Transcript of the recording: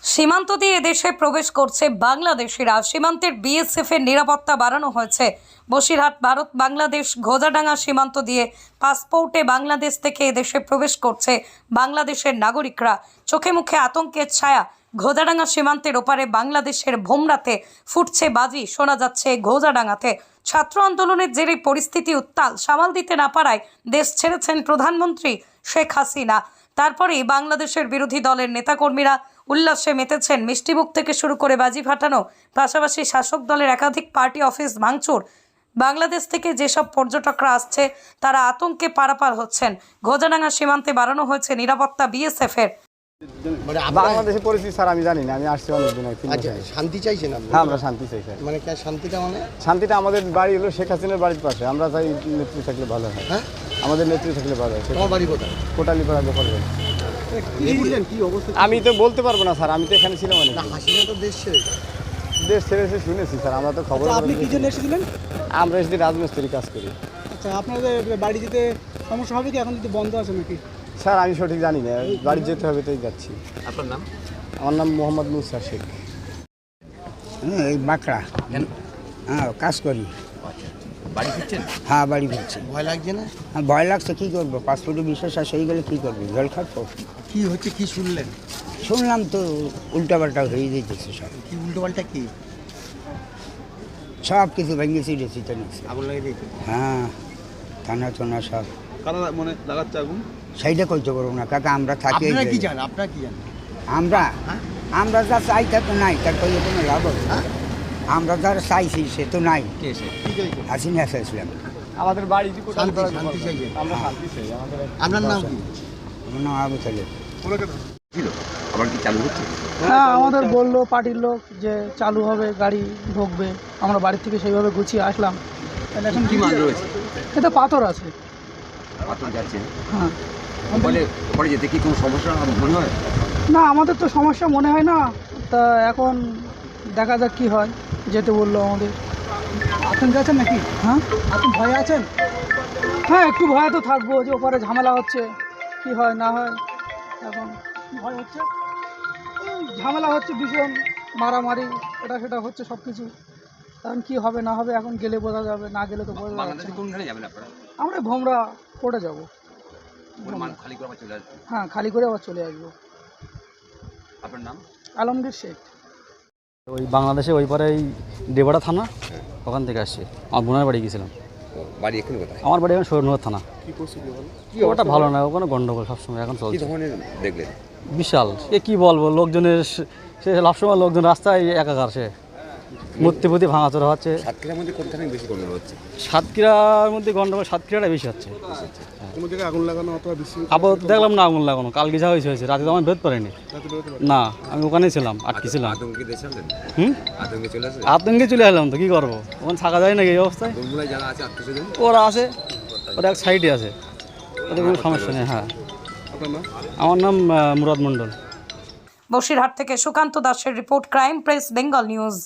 সীমান্ত দিয়ে দেশে প্রবেশ করছে বাংলাদেশিরা। সীমান্তের বিএসএফ এর নিরাপত্তা বাড়ানো হয়েছে। বসিরহাট ভারত বাংলাদেশ ঘোজাডাঙ্গা সীমান্ত দিয়ে পাসপোর্টে বাংলাদেশ থেকে দেশে প্রবেশ করছে বাংলাদেশের নাগরিকরা। চোখে মুখে আতঙ্কের ছায়া। ঘোজাডাঙ্গা সীমান্তের ওপারে বাংলাদেশের ভোমরাতে ফুটছে বাজি শোনা যাচ্ছে ঘোজাডাঙ্গাতে। ছাত্র আন্দোলনের জেরে পরিস্থিতি উত্তাল। সামাল দিতে না পারায় দেশ ছেড়েছেন প্রধানমন্ত্রী শেখ হাসিনা। তারপরেই বাংলাদেশের বিরোধী দলের নেতাকর্মীরা উল্লাসে মেতেছেন। মিষ্টিমুখ থেকে শুরু করে বাজি ফাটানো, পাশাপাশি শাসক দলের একাধিক পার্টি অফিস ভাঙচুর। বাংলাদেশ থেকে যেসব পর্যটকরা আসছে তারা আতঙ্কে পারাপার হচ্ছেন। ঘোজাডাঙ্গা সীমান্তে বাড়ানো হয়েছে নিরাপত্তা বিএসএফ এর। বাংলাদেশের পরিস্থিতি স্যার আমি জানি না, আমি আসছি অনেকদিন। আচ্ছা, শান্তি চাইছেন আপনি? হ্যাঁ, আমরা শান্তি চাই স্যার। মানে শান্তিটা মানে শান্তিটা আমাদের বাড়ি হলো শেখ হাসিনার বাড়ির পাশে। আমরা চাই নেত্রী থাকলে ভালো হয়। হ্যাঁ, আমাদের নেত্রী থাকলে ভালো হয়। তোমার বাড়ি কোথায়? কোটালীপাড়া গোপালগঞ্জ। কি অবস্থা? আমি তো বলতে পারবো না স্যার, আমি তো এখানে ছিলাম অনেক। হাসিনা তো দেশ ছেড়ে দেশ ছেড়েছে শুনেছি স্যার, আমরা তো খবর। আপনি কি জন্য এসেছিলেন? আমরা এসেছি রাজমিস্ত্রি কাজ করি। আচ্ছা, আপনাদের বাড়ি যেতে সমস্যা হবে কি? এখন যদি বন্ধ আছে নাকি? স্যার আমি সঠিক জানি না, বাড়ি যেতে হবে তাই যাচ্ছি। আপনার নাম? আমার নাম মোহাম্মদ মুসা শেখ। হ্যাঁ, এই বাঁকড়া। হ্যাঁ, কাজ করি। বাড়ি ফিরছেন? হ্যাঁ, বাড়ি ফিরছি। ভয় লাগছে না? হ্যাঁ, ভয় লাগছে। কী করবো, পাসপোর্টে বিশ্বাস আসে হয়ে গেলে কী করবো, জল খাবো। কি হচ্ছে, কি শুনলেন? শুনলাম তো উল্টাপাল্টা হয়ে যেতেছে সব। কি উল্টোপাল্টা? কি সব কিছু ভেঙে ছিঁড়েছি তো নিচ্ছে। আগুন লাগিয়ে দিয়েছে? হ্যাঁ, থানা টানা সব। কারা মনে লাগাচ্ছে আগুন? সেইটা কইতে পারবো না কাকা, আমরা থাকি। আপনারা কি জানেন? আপনারা কি জানেন? আমরা যা চাই তা তো নাই, তার কইয়ে কোনো লাভ হবে? আমরা যারা চাইছি সে তো নাই। কে এসে কি চাইছেন? হাসিনা চাইছিলাম। আমাদের বাড়ি শান্তি চাইছেন? আমরা শান্তি চাই। আপনার নাম কি? আমার নাম আবু তালেব। ছিল আবার কি চালু হচ্ছে? হ্যাঁ, আমাদের বললো পার্টির লোক যে চালু হবে, গাড়ি ঢুকবে। আমরা বাড়ি থেকে সেইভাবে গুছিয়ে আসলাম। তাহলে এখন কি মাল রয়েছে? এতে পাথর আছে। পাথর যাচ্ছে? হ্যাঁ, বলে পরে যেতে কি কোনো সমস্যা মনে হয়? না আমাদের তো সমস্যা মনে হয় না। তা এখন দেখা যাক কি হয়। যেতে বললো আমাদের। আতঙ্কে আছেন নাকি? হ্যাঁ, আপনি ভয়ে আছেন? হ্যাঁ, একটু ভয়ে তো থাকবো যে ওপারে ঝামেলা হচ্ছে, কি হয় না হয়। এখন কি ভয় হচ্ছে? ঝামেলা হচ্ছে ভীষণ, মারামারি এটা সেটা হচ্ছে সব কিছু। এখন কী হবে না হবে এখন গেলে বোঝা যাবে, না গেলে তো বোঝা যাচ্ছে বাংলাদেশে না। কোনখানে যাবেন আপনারা? আমরা ভোমরা কোর্টে যাবো। খালি করে আবার চলে আসবেন? হ্যাঁ, খালি করে আবার চলে আসবো। আপনার নাম? আলমগীর শেখ। ওই বাংলাদেশে ওই পারে এই দেবড়া থানা, ওখান থেকে আসছে। আমার বোনের বাড়ি গিয়েছিলাম। বাড়ি এখানে কোথায়? আমার বাড়ি এখন সৈয়দনগর থানা। কি পরিস্থিতি বলো? ওটা ভালো না, ওখানে গন্ডগোল সবসময় এখন কি চলছে। ধরনের দেখলেন? বিশাল, এ কী বলবো, লোকজনের সে সবসময় লোকজন রাস্তায় একাকার, সে মূর্তি পুঁতি ভাঙাচোরা হচ্ছে। সাতক্ষীরার মধ্যে কোনখানে বেশি গন্ডগোল হচ্ছে? সাতক্ষীরার মধ্যে গন্ডগোল, সাতক্ষীরাটা বেশি হচ্ছে। কোনো জায়গায় আগুন লাগানো অথবা বেশি? আবার দেখলাম না আগুন লাগানো, কালকে যা হয়েছে রাতে তো আমি বেরোতে পারিনি। না, আমি ওখানেই ছিলাম, আটকে ছিলাম। আতঙ্কে দেশে আসলেন? আতঙ্কে চলে আসে? আতঙ্কে চলে এলাম তো, কী করবো, ওখানে থাকা যায় নাকি এই অবস্থায়? বন্ধুরা যারা আছে আত্মীয়স্বজন ওরা আছে, ওরা এক সাইডে আছে, ওদের কোনো সমস্যা নেই। হ্যাঁ, আমার নাম মুরাদ মণ্ডল। বসিরহাট থেকে সুকান্ত দাসের report, crime press Bengal news.